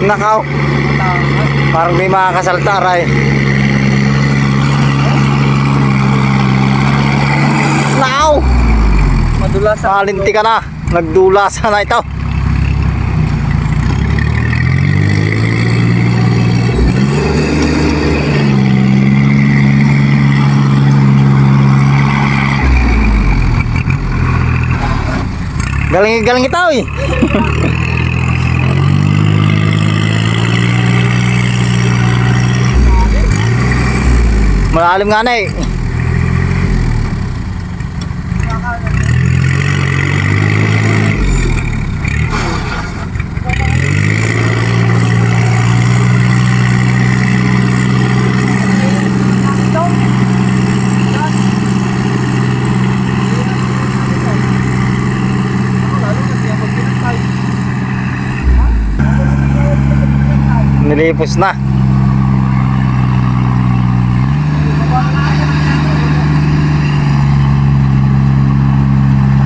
Nakaw. Parang may makakasaltar ay. Nakaw. Madulas. Malinti ka na. Nagdulasan na ito. Galing ito eh. Malalim nga na eh. Nilipos na.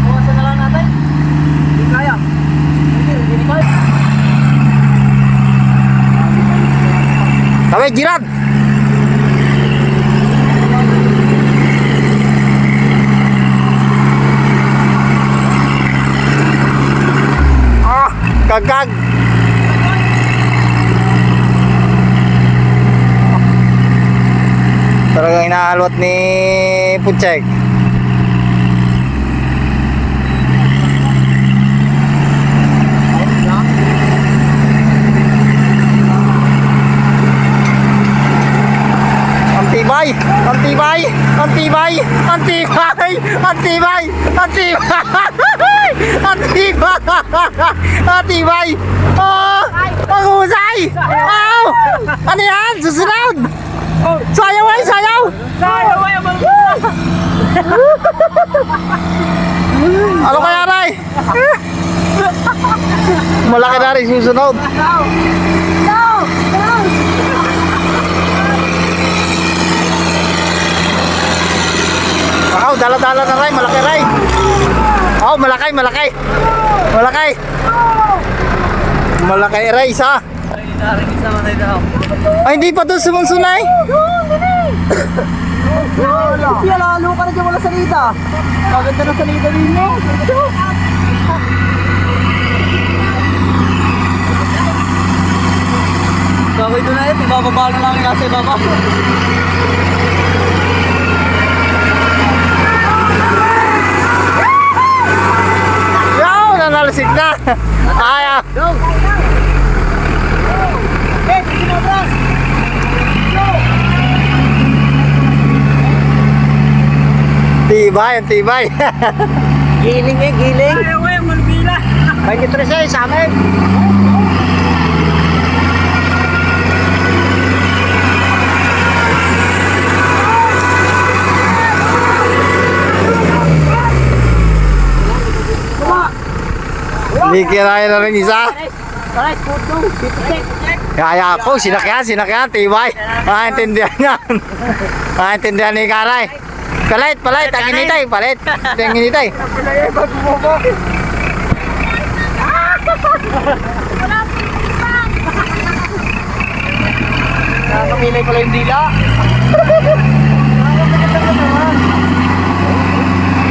Bukasan na lang natin. Hindi kaya. Hindi kaya. Tabi, Girard! Ah, kagag! Talagang inahalwat ni Putsek. Antibay! Antibay! Antibay! Antibay! Antibay! Antibay! Antibay! Antibay! Oh! Pag-usay! Oh! Ano yan? Susunod! Sayaw ay! Sayaw! Sayaw ay! Ano kaya na eh? Malaki na rin susunod. Wow, dala-dala na rin. Malaki rin. Oh, malaki, malaki. Malaki. Malaki rin isa. Ay, hindi pa doon sumunsunay. Kaya lalo ka na dyan wala salita. Maganda na salita din mo. Gawin doon na yun. Ibababa na lang yung nasa ibaba. Yaw, nanalisik na. Ayaw. Tibay, tibay. Giling eh, giling. Ayaw eh, malbila. May kitres eh, sa amin. Hindi kinaya na rin isa. Kaya ako, sinakyan, tibay. Maintindihan yan. Maintindihan ni Karay. Palit, ang initay, palit. Ang initay. Nakapamilay pala yung dila.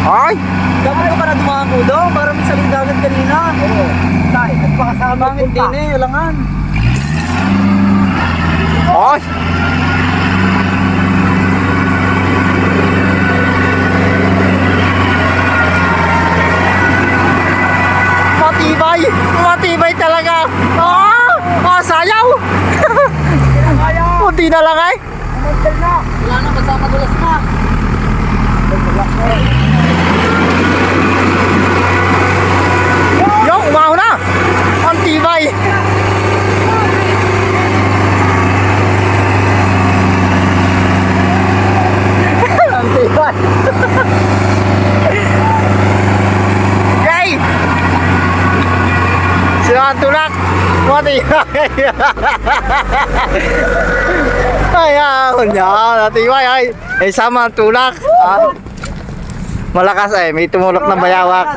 Ay! Dapat ka para dumaan ko doon, para may salindagan kanina. Oo. Tay, nagpakasama bangin din eh, ulangan. Ay! Matibay! Matibay talaga! Sayaw! Kunti na lang ay! Wala na, kasama dulas na. Yung, umaho na! Ang tibay! Ang tibay! Yay! Sila ang tulak! Matibay! Ay, natibay ay! Ay, sama ang tulak! Malakas ay, may tumulok na bayawak.